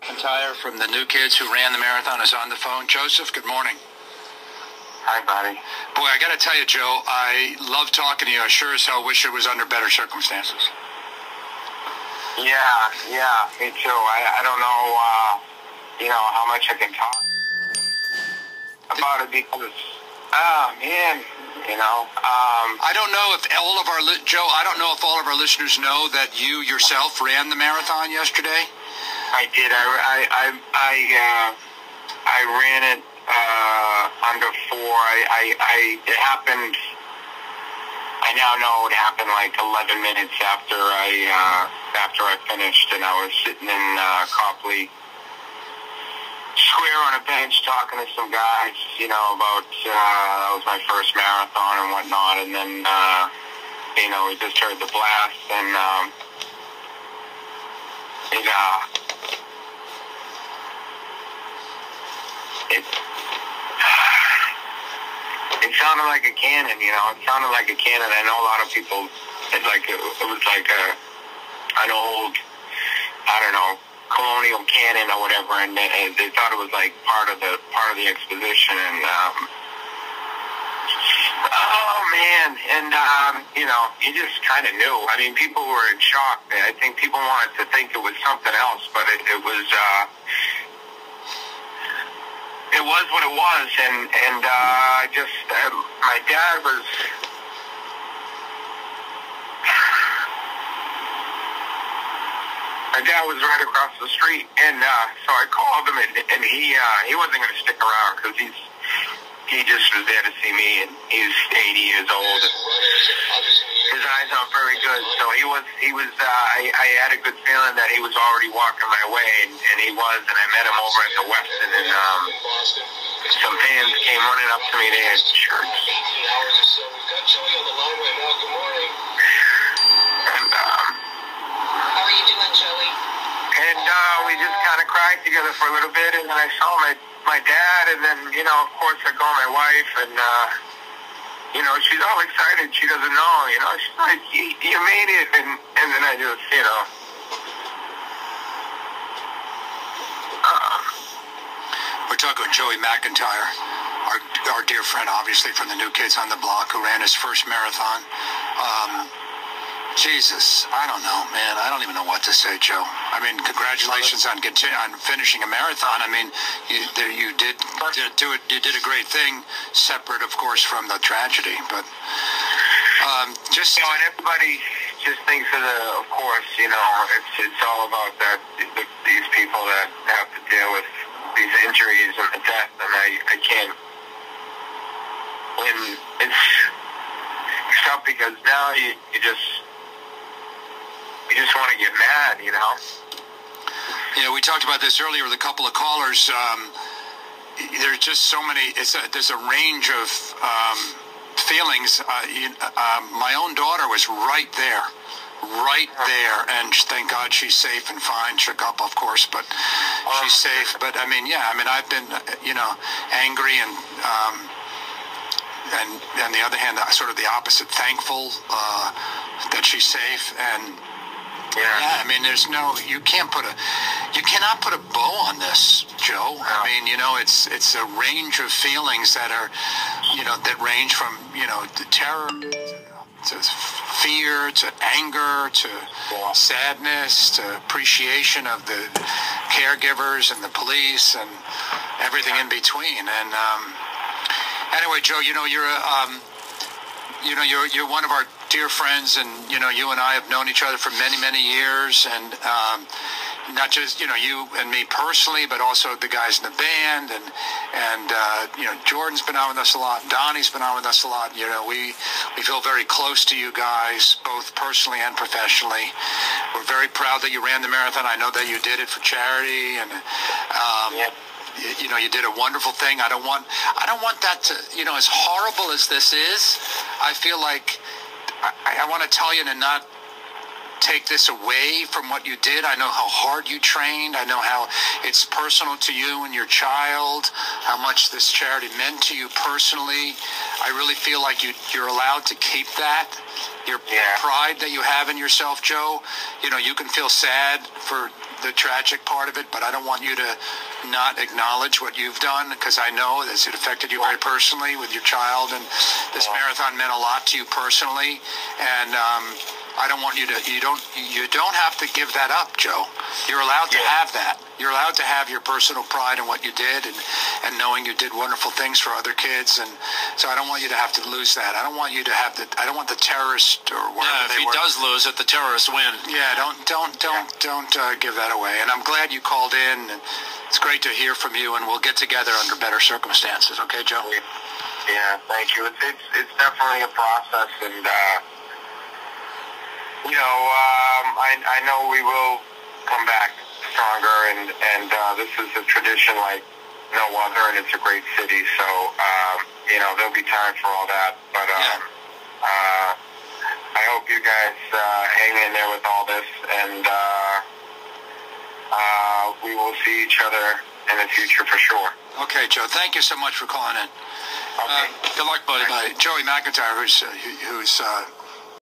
McIntyre from the New Kids Who Ran the Marathon is on the phone. Joseph, good morning. Hi, buddy. Boy, I got to tell you, Joe, I love talking to you. I sure as hell wish it was under better circumstances. Yeah, me too. I don't know, how much I can talk about it because, man, I don't know if all of our, Joe, I don't know if all of our listeners know that you yourself ran the marathon yesterday. I did. I ran it under 4. It happened. I now know it happened like 11 minutes after I finished, and I was sitting in Copley Square on a bench talking to some guys, about that was my first marathon and whatnot, and then we just heard the blast, and it sounded like a cannon, It sounded like a cannon. I know a lot of people, it was like an old, I don't know, colonial cannon or whatever, and they thought it was like part of the exposition, and oh man, and you just kind of knew. I mean, people were in shock. I think people wanted to think it was something else, but it was what it was, and my dad was. My dad was right across the street, and so I called him, and he wasn't going to stick around because he just was there to see me, and he's 80 years old. And his eyes aren't very good, so he was. I had a good feeling that he was already walking my way, and he was. And I met him over at the Westin, and some fans came running up to me. They had shirts. And how are you doing, Joey? And we just kind of cried together for a little bit, and then I saw my dad, and then, of course I called my wife, and, she's all excited. She doesn't know, she's like, you made it, and then I just, We're talking with Joey McIntyre, our dear friend, obviously, from the New Kids on the Block, who ran his first marathon. Jesus, I don't know, man. I don't even know what to say, Joe. I mean, congratulations on finishing a marathon. I mean, you did do it. You did a great thing, separate, of course, from the tragedy. But and everybody just thinks of course, it's all about that. These people that have to deal with these injuries and the death, and I can't. And it's tough because now you just want to get mad, Yeah, we talked about this earlier with a couple of callers. There's just so many. There's a range of feelings. My own daughter was right there, and thank God she's safe and fine. Shook up, of course, but she's safe. But I mean, I've been, angry and on the other hand, sort of the opposite, thankful that she's safe. And I mean, you cannot put a bow on this, Joe. I mean, it's a range of feelings that are, that range from, the terror to fear, to anger, to sadness, to appreciation of the caregivers and the police and everything in between. And anyway, Joe, you're one of our dear friends, and you and I have known each other for many, many years, and not just you and me personally, but also the guys in the band, and Jordan's been on with us a lot, Donnie's been on with us a lot. We feel very close to you guys, both personally and professionally. We're very proud that you ran the marathon. I know that you did it for charity, and you did a wonderful thing. I don't want that to, as horrible as this is, I feel like I want to tell you to not take this away from what you did. I know how hard you trained. I know how it's personal to you and your child, how much this charity meant to you personally. I really feel like you're allowed to keep that. Your pride that you have in yourself, Joe. You can feel sad for the tragic part of it, but I don't want you to not acknowledge what you've done, because I know that it affected you very personally with your child, and this marathon meant a lot to you personally, and I don't want you to, you don't have to give that up, Joe. You're allowed to have that. You're allowed to have your personal pride in what you did, and knowing you did wonderful things for other kids, and so I don't want you to have to lose that. I don't want you to have I don't want the terrorist or whatever if he does lose it, the terrorists win. Yeah, don't give that away. And I'm glad you called in, and it's great to hear from you, and we'll get together under better circumstances. Okay, Joe? Yeah, thank you. It's definitely a process, and I know we will come back stronger, and this is a tradition like no other, and it's a great city, so there'll be time for all that, but I hope you guys hang in there with all this, and we will see each other in the future for sure. Okay, Joe, thank you so much for calling in. Okay. Good luck, buddy. Joey McIntyre, who's